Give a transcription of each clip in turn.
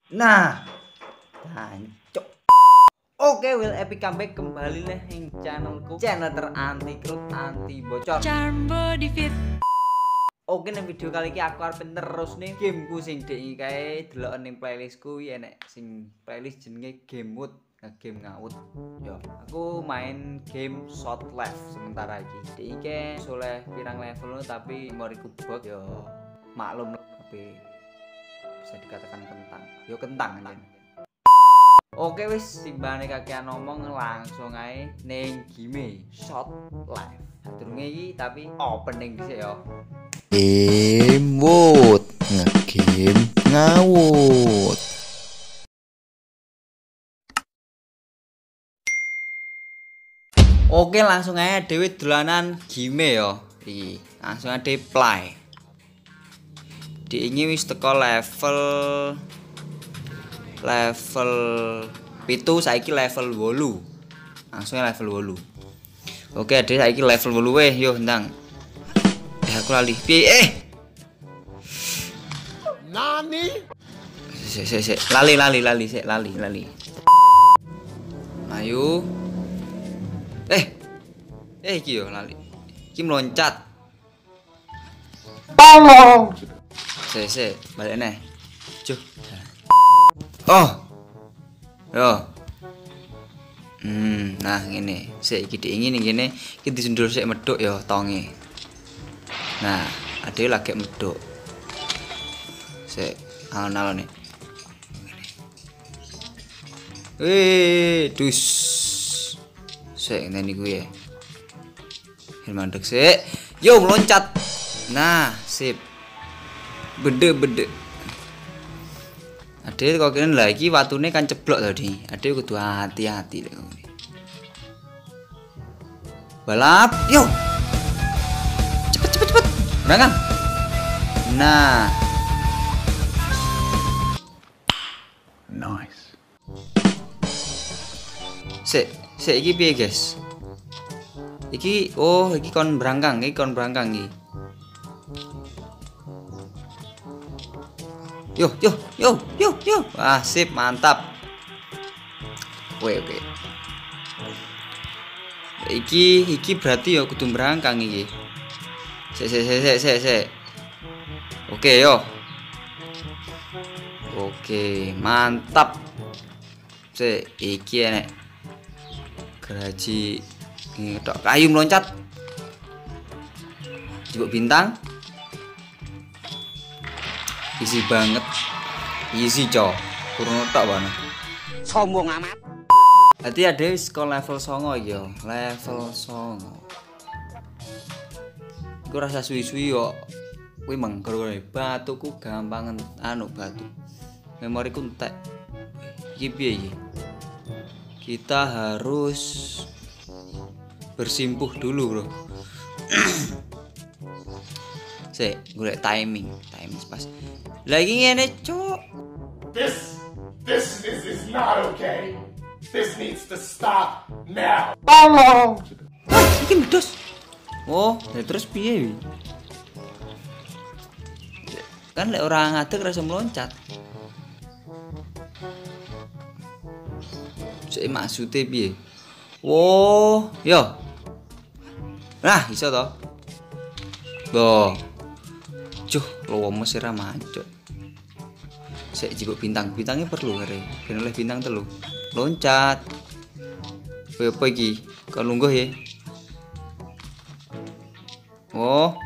Nah, jancuk. Oke, Will Epic comeback kembali nih yang channelku, channel teranti krut, anti bocor. Charm Body Fit. Oke, nih video kali ini aku harus terus nih gameku sing dek kae deloken ning playlistku ya enek sing playlist jenenge game mood, game ngawut. Yo, aku main game short life sementara iki. Dek iki soleh pirang level tapi memoriku bug yo maklum tapi bisa dikatakan kentang. Yo kentang kan. Oke wis simbane kakean ngomong langsung ae ning game short life. Durunge iki tapi opening dhisik yo. Game mood, ngegame ngawut. Oke langsung aja dhewe dolanan game yo. Iki langsung aja play. Diingi wis teko level 7 saiki level 8. Langsung level 8. Oke, Ade saiki level 8 weh yo ndang. Aku lali. Piye Nani? Sik. Lali sik lali. Ayo. Iki yo lali. Iki meloncat. Tolong. Sik, balik neh. Juh. Oh. Yo. Nah ngene. Sik iki diingin ngene, iki disundur sik medhuk ya tonge. Nah, ade lagi medhuk. Sik, alon-alone. Dus. Sik ngene niku ya. Mandek sik. Yo meloncat. Nah, sip. Bede. Ade kok kene lagi watune kan ceblok tadi. Ade kudu hati-hati lek ngene. Balap, yo. Cepet. Berangkat. Nah. Nice. Sik iki piye, guys? Iki kon berangkang iki. Yo. Wah, sip, mantap. Oke. Iki berarti ya kudu berangkang iki. Sik. Oke, yo. Oke, mantap. Sik, iki enek geraji ngedok kayu meloncat. Jebuk bintang. Easy banget. Easy, cok. Kurang tok banget. Sombong amat. Berarti ada wis ke level 9 iki yo. Level 9. Iku rasa suwi-suwi yo. Kuwi mengker batuku gampangan batu. Memoriku entek. Iki piye iki? Kita harus bersimpuh dulu, Bro. Sik, golek timing pas. Lagi ngene, Cuk. This is not okay. This needs to stop now. Tolong. Wah, iki medhos. Oh, ya terus piye? Kan lek ora ngadeg rasa meloncat. Sik maksude piye? Oh, yo. Nah, iso to. Loh. Cuh, lowo mesir mancuk. Sik jebuk bintangnya perlu kare. Ben oleh bintang 3. Loncat. Kowe apa iki? Kok lungguh ya? Oh.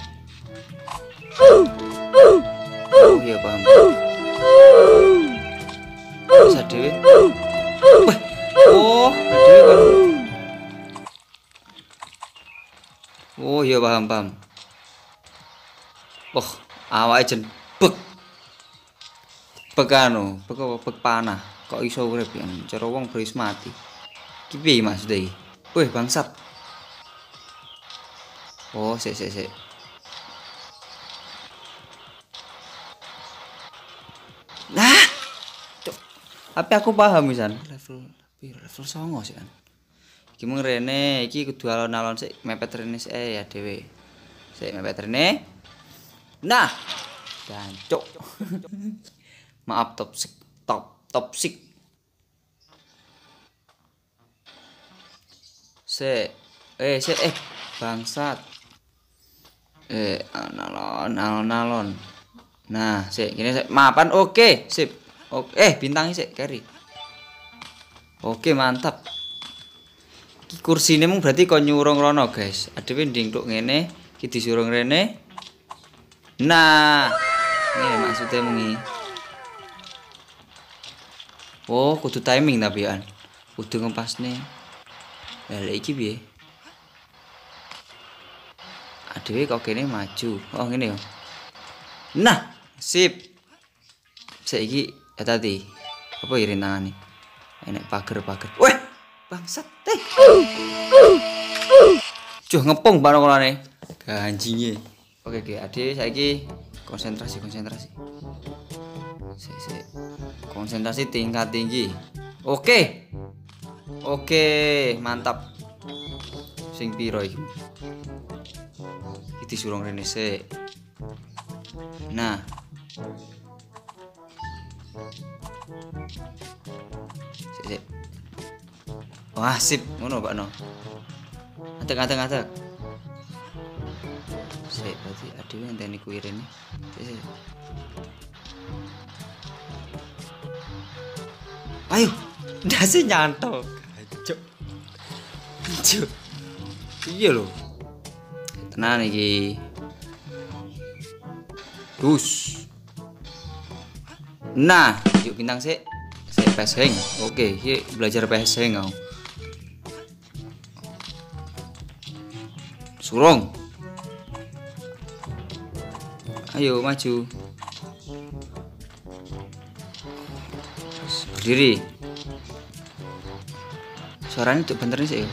Oh iya paham. Bisa dhewe. Wah. Oh, dhewe kan. Oh iya paham. Oh, awake jen bek. Bek panah. Kok iso urip ya? Cara wong beris mati. Ki piye maksudnya iki? Wih, bangsat. Oh, sik. Nah. Cuk. Tapi aku paham misan. Level 9 sih kan. Iki mung rene, iki kudu alon-alon sik mepet rene sik ya dhewe. Sik mepet rene. Nah, jancuk. Maaf top. Toxic. Bangsat. Alon. Nah, gini mapan oke, sip. Oke, bintangnya sik carry. Oke, mantap. Iki kursine mung berarti kon nyurung rono, guys. Adewe nding tok ngene, iki disurung rene. Nah, ini maksudnya mengi. Oh, kudu timing tapi an. Kudu ngepasne. Lah iki piye? Adewe kok kene maju. Oh, ngene yo. Nah, sip. Saiki tadi apa irin tangane? Enek pager-pager. Weh, bangsat teh. Juh ngepung barang-barangane. Ganjinge. Oke, Ade saiki konsentrasi. Sik. Konsentrasi tingkat tinggi. Oke, mantap. Sing piro iki? Iki surung rene sik. Nah. Sik. Wah, sip, ngono Pak No. Atek. Sik, berarti adewe ngenteni kuwi rene. Sik. Ayo, ndase nyantol. Cuk. Iya lho. Tenan iki. Dus. Nah, yuk bintang sik. Saya passing. Oke, iki belajar passing aku. Surung. Ayo maju. Berdiri. Suaranya tuh bener sih.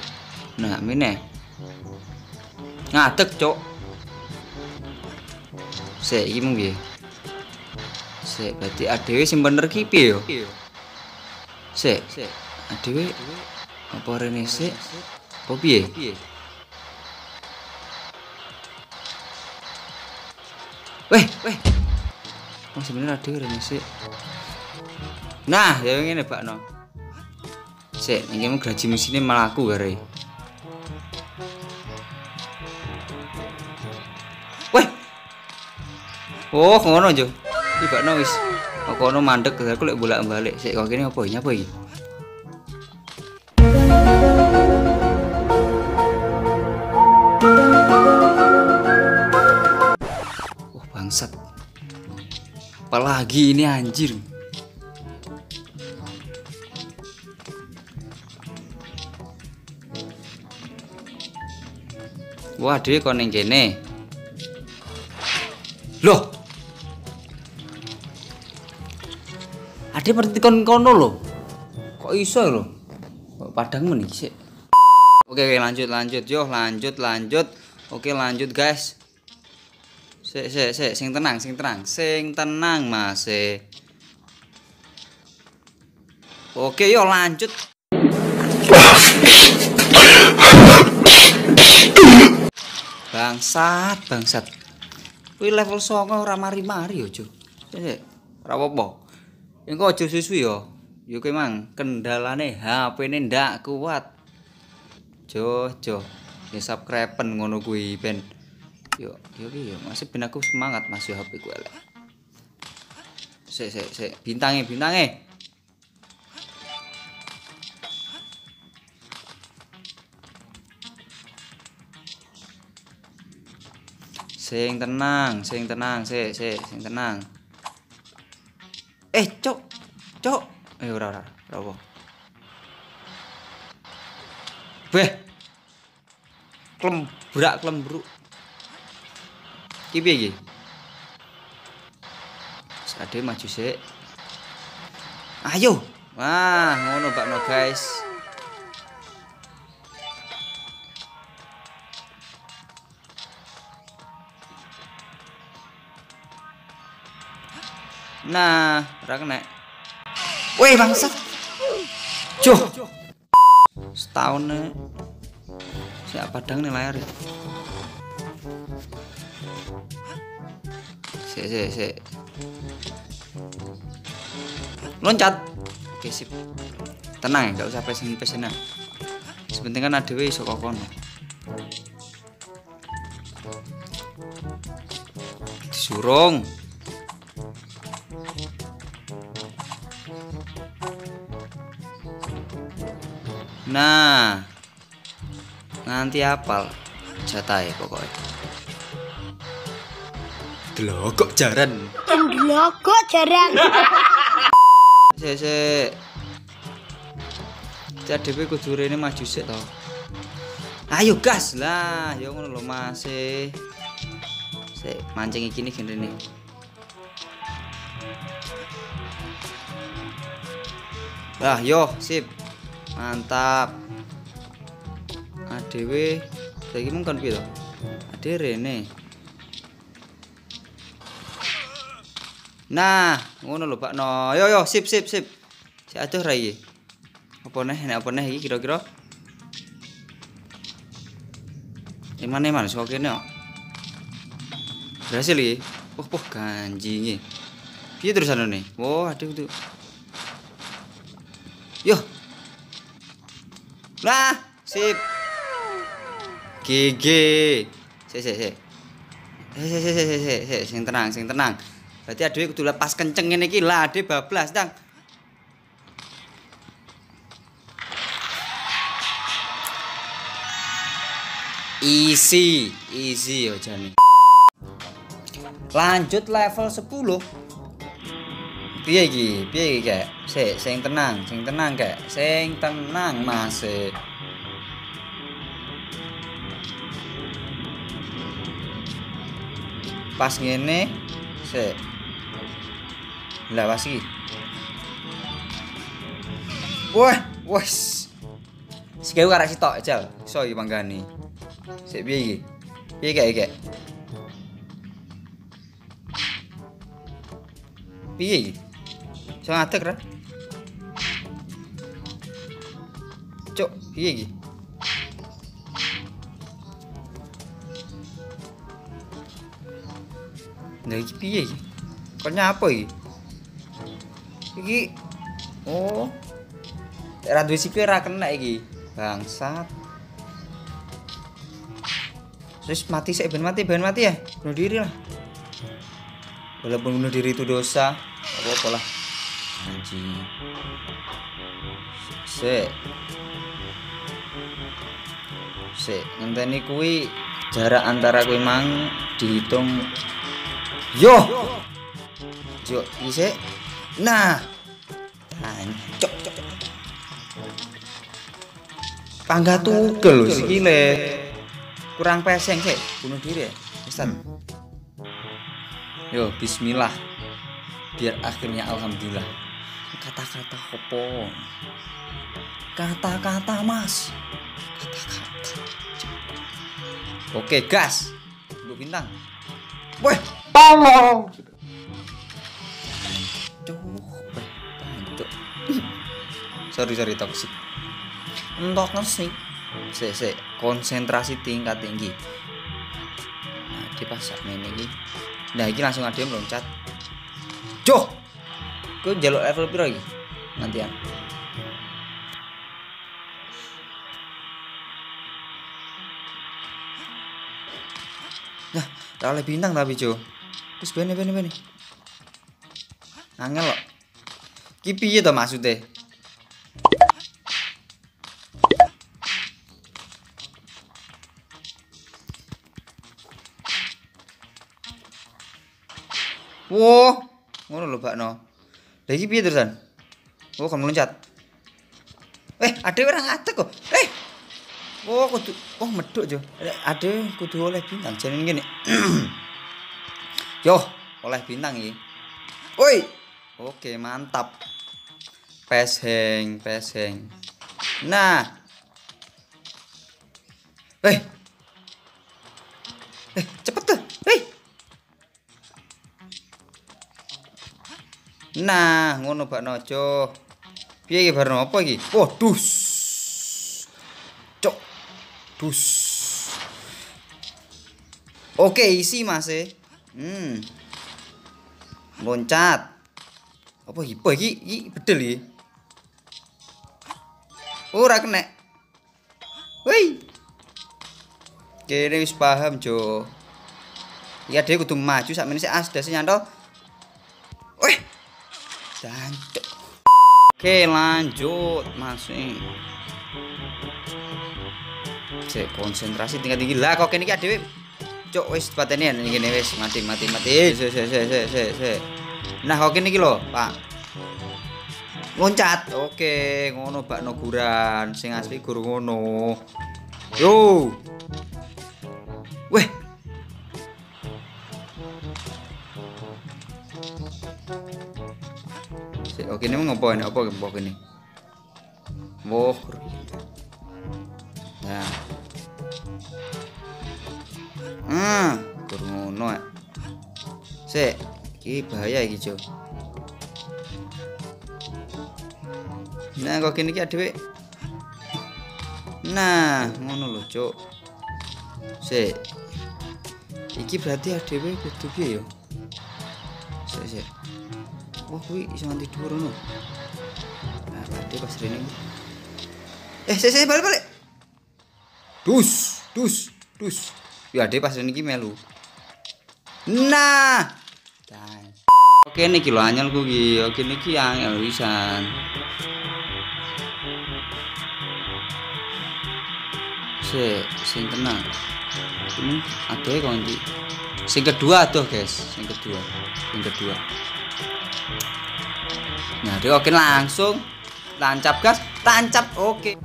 Nah, mene. Ngadeg, Cok. Sik iki mung piye? Sik, berarti adewe sing bener ki piye yo? Sik. Adewe apa rene sik? Apa piye? Weh. Oh sebenarnya adewe rene sik. Nah, ya ngene Pak No. Sik, iki mung graji mesine mlaku gare. Oh, ngono jo. Iki Pak No wis. Kono mandek aku lek bolak-balik. Sik kok kene apa iki? Wah, bangsat. Apalagi ini anjir. Wah, dhewe kon ning kene. Loh. Ade berarti kon kono lho. Kok iso lho? Kok padang men iki sik. Oke, lanjut. Yo, lanjut. Oke, lanjut guys. Sik, sing tenang. Sing tenang, Mas. Oke, yo lanjut. Bangsat. Kuwi level 9 ora mari-mari yo, Cuk. Sik, ora apa-apa. Engko aja susu yo. Yo kuwi mang kendalane HP-ne ndak kuat. Jo. Ya subscribe-en ngono kuwi ben. Yo masih ben aku semangat Mas yo HP ku elek. Sik. Bintange. Sing tenang. Cok. Ora apa. Beh. Klembruk. Iki piye iki? Sade maju sik. Ayo. Wah, ngono Pak No, guys. Nah, ora kena. Weh, bangsat. Joh. Setahun nih. Siap padang nih layar. Sik. Loncat. Oke, sip. Tenang ya, enggak usah pesen-pesenan. Sepenting kan adewe iso kok kono. Disurung. Nah, nanti apal jatahe pokoknya. Delokok jaran. Delokok jaran. Sik. CDP kudu rene maju sik to. Ayo gas lah, ya ngono lho Mas. Sik mancing iki nih rene. Lah yo sip. Mantap. Adewe saiki mung kan piye to? Ade rene. Nah, ngono lho Pak No. Yo sip. Si aduh ra iki. Apa neh iki kira-kira? Emane man sok kene kok. Berhasil iki. Wah ganjing iki. Piye terusanane? Wah, aduh tuh. Yo. Lah, sip. GG. Sik. Sing tenang. Berarti adewe kudu lepas kenceng ngene iki lah, ade bablas, Tang. Easy yo jane. Lanjut level 10. Piye iki kek? Sing tenang kek. Sing tenang Mas. Pas ngene, sik. Lah pas iki. Wah, wes. Sik arek sitok jal. Iso iki panggani. Sik piye iki? Piye kek? Piye iki? Iso ngadeg ra? Cuk, piye iki? Nah iki piye iki? Kok nyapa iki? Iki oh. Ra duwe sikil ra kena iki. Bangsat. Terus mati sik ben mati ya. Bunuh diri lah. Walaupun bunuh diri itu dosa, apa-apa lah. Anjing. Sik, ngenteni kuwi jarak antara kuwi mang dihitung. Yo. Iki. Nah. Cok. Pangga tugel lho sikile. Kurang peseng sih, bunuh diri ya. Ustaz. Yo, bismillah. Biar akhirnya alhamdulillah. Kata-kata opo? Kata-kata Mas. Kata-kata. Oke, gas. 2 bintang. Weh, Tolong. Sorry toksik. Entok ngesik. Sik, konsentrasi tingkat tinggi. Nah, dipasak ngene iki. Nah, iki langsung ade meloncat. Joh. Ku njaluk level piro iki? Nantian. Nah, tak oleh bintang tapi, Jo. Wis bene. Angel kok. Ki piye to maksude? Wah, ngono lho bakno. Lah iki piye terusan? Oh, kan meloncat. Ade ora ngadeg kok. Oh, kudu medhuk jo. Ade kudu oleh bintang jane ngene. Yo, oleh bintang iki. Woi. Oke, mantap. Peseng. Nah. Cepet tuh. Nah, ngono bakno aja. Piye iki barno apa iki? Oh, dus. Cok. Dus. Oke, isi Mas. Loncat. Apa iki? Iki bedel iki. Ora kena. Woi. Kene wis paham, Jo. Ya dhewe kudu maju sakmene sik asdas nyanto. Weh. Jancuk. Oke, lanjut masih. Cek konsentrasi tingkat tinggi lah kok kene iki dhewe. Cuk wis patene ngene wis mati. Sik. Nah kok kene iki lho, Pak. Loncat. Oke, ngono bak noguran sing asli guru ngono. Yo. Weh. Sik oke ini ngopo ini apa ini? Woh. Nah. Guru ngono. Sik, iki bahaya iki, Jo. Nah, kok kene iki dhewe. Nah, ngono lho, Cuk. Sik. Iki berarti dhewe kudu piye yo? Sik. Wah, kuwi iso nganti dhuwur ngono. Nah, tadi pas rene. Sik, balik. Dus. Ya, ade pas rene iki melu. Nah. Oke niki lho anyelku iki. Oke niki angel pisan. Sing tenang. Ini adohe kok ndi? Sing kedua adoh, guys. Sing kedua. Nah, dia oke langsung tancap gas, oke.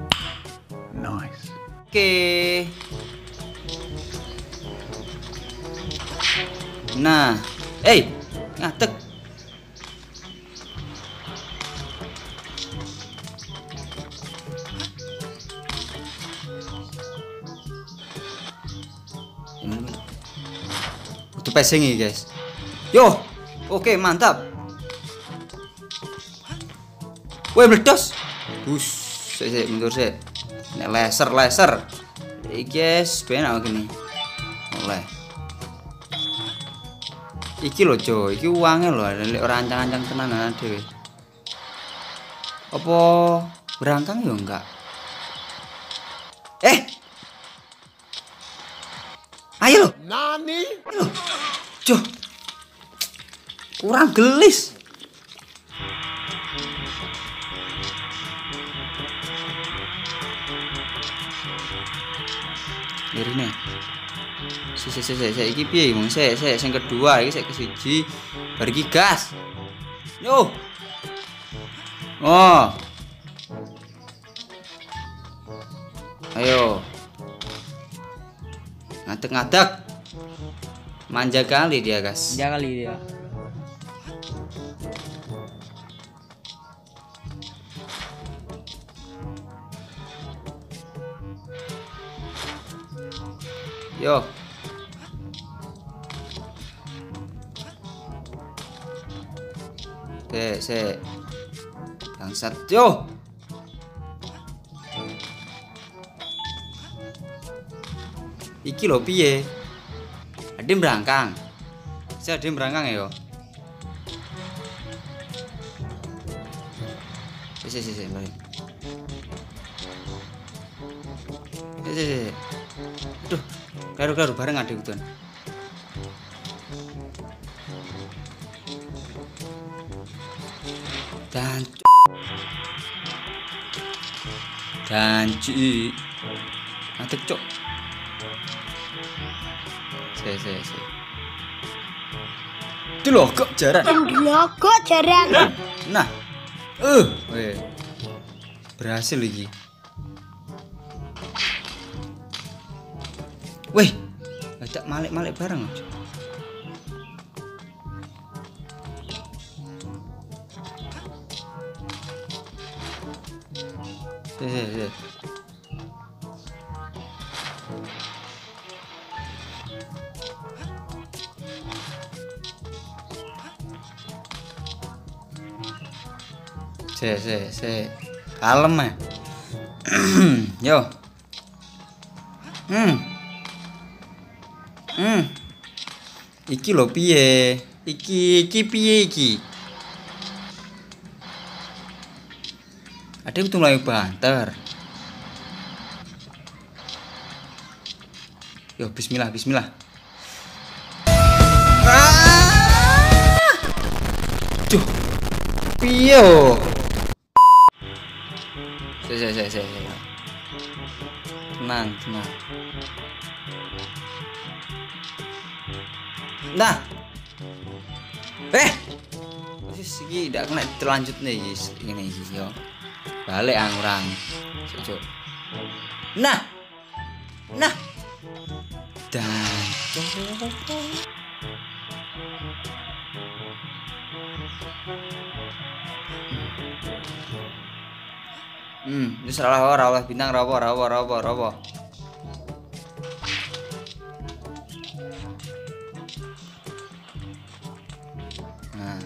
Nice. Oke. Nah, ngadeg. Itu passing nih guys. Yo, oke mantap. Woi meledos. Sik mundur sik. Nek laser. Iki guys, benak gini. Oleh. Iki lho Jo, iki uangnya lho, lek ora ancang-ancang tenan dhewe. Apa berangkang ya enggak? Ayo lho. Nani? Ayo lho. Jo. Kurang gelis. Lirine. Iki piye mong sing kedua iki sik kesiji bar iki gas. Yo. Oh. Ayo. Ngadeg. Manja kali dia, guys. Manja kali dia. Yo. Sik. Bangsat, yo. Iki lho piye? Ade mbrangkang. Ade mbrangkang ya. Sik, mari. Sik. Aduh, karo bareng adek kudu. Janji. Adek cok. Sik. Delokok jaran. Delokok jaran. Nah. Weh. Berhasil iki. Weh. Ajak malik bareng aja. Sik. Sik. Kalem ya. Yo. Iki lho piye? Iki piye iki? Ada kudu mlayu banter. Yo bismillah bismillah. Duh. Piye yo? Saya. Tenang. Nah. Wis iki ndak kena terlanjut nih guys. Ngene iki yo. Balik orang. Cuk. Nah. Dan wis ora oleh bintang rapo. Nah.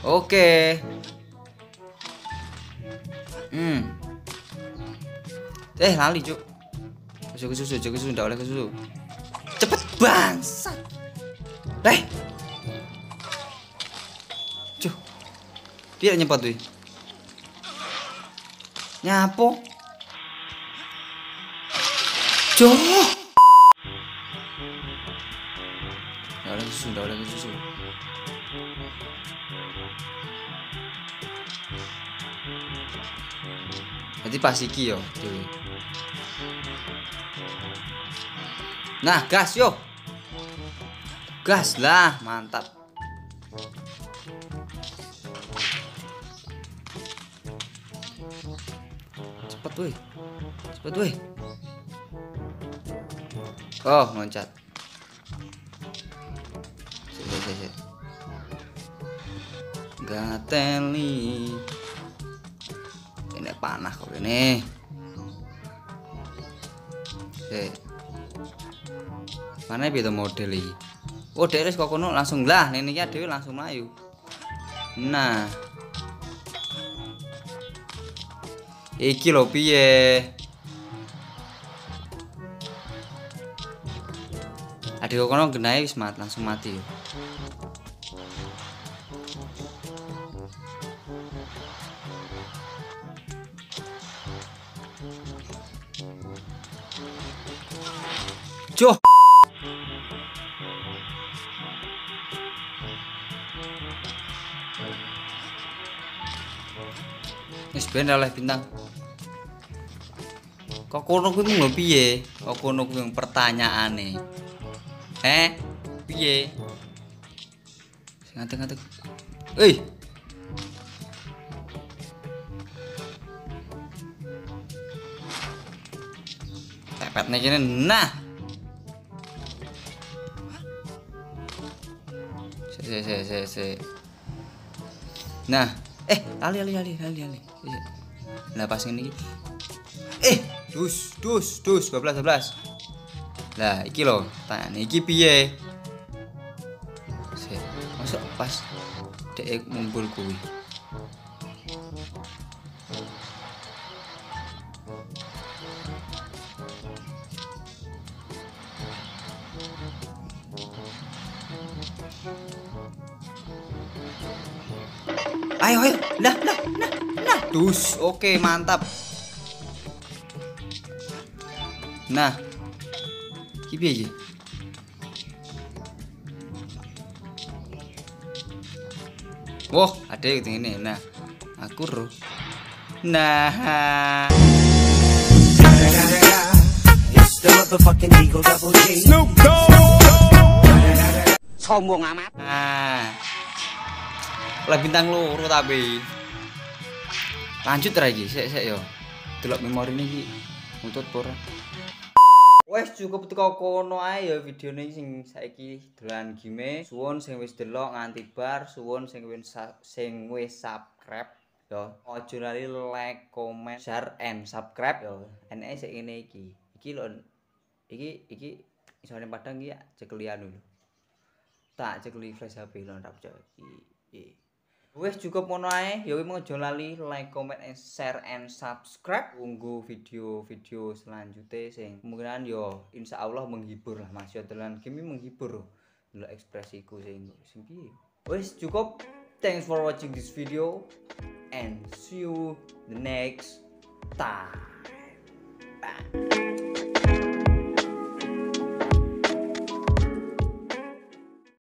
Oke. Lali cuk. Susu, ndak oleh ke susu. Cepet bangsat. Cuk. Dia nyempot tuh. Nyapo. Cuk. Ndak oleh ke susu. Nanti pas iki yo dewe. Nah, gas yo. Gas lah, mantap. Cepet weh. Oh, loncat. Sik. Gateli. Ini panah kok ini. Mana beda model iki? Oh, deres kok kono langsung lah, ini iki dhewe langsung mlayu. Nah. Iki lho piye? Adek kok kono genahe wis langsung mati yo. Joh. Wis ben oleh bintang. Kok kono kuwi mung lho piye? Kok kono kuwi pertanyaane. Piye? Ngantek-ngantek. Tepetnya gini, nah. Se. Nah, lali. Lah pas ngene iki. Dus, 12. Lah, iki lho, tanyane iki piye? Masuk pas dhek ngumpul kuwi. Ayo. Nah. Dus, oke, mantap. Nah. Iki piye iki? Wah, ada yang ini. Nah, aku roh. Nah. Sombong amat. Nah. Lah bintang loro tapi. Lanjut lagi, sik yo. Delok memori iki utut ora. Wes cukup teko kono ae ya videone sing saiki dolan game. Suwun sing wis delok nganti bar, suwun sing wis subscribe ya. Aja lali like, comment, share and subscribe ya. Eneke sik ngene iki. Iki lho. Iki isone padang iki cekelian lho. Tak cekeli flash HP lho ndak percaya iki. Wes cukup ngono ae, ya kuwi aja lali like, comment, and share and subscribe. Tunggu video-video selanjutnya sing kemungkinan yo insyaallah menghibur lah Mas. Yo dolan game menghibur lho. Delok ekspresiku sing piye. Wes cukup. Thanks for watching this video. and see you the next time. Bye.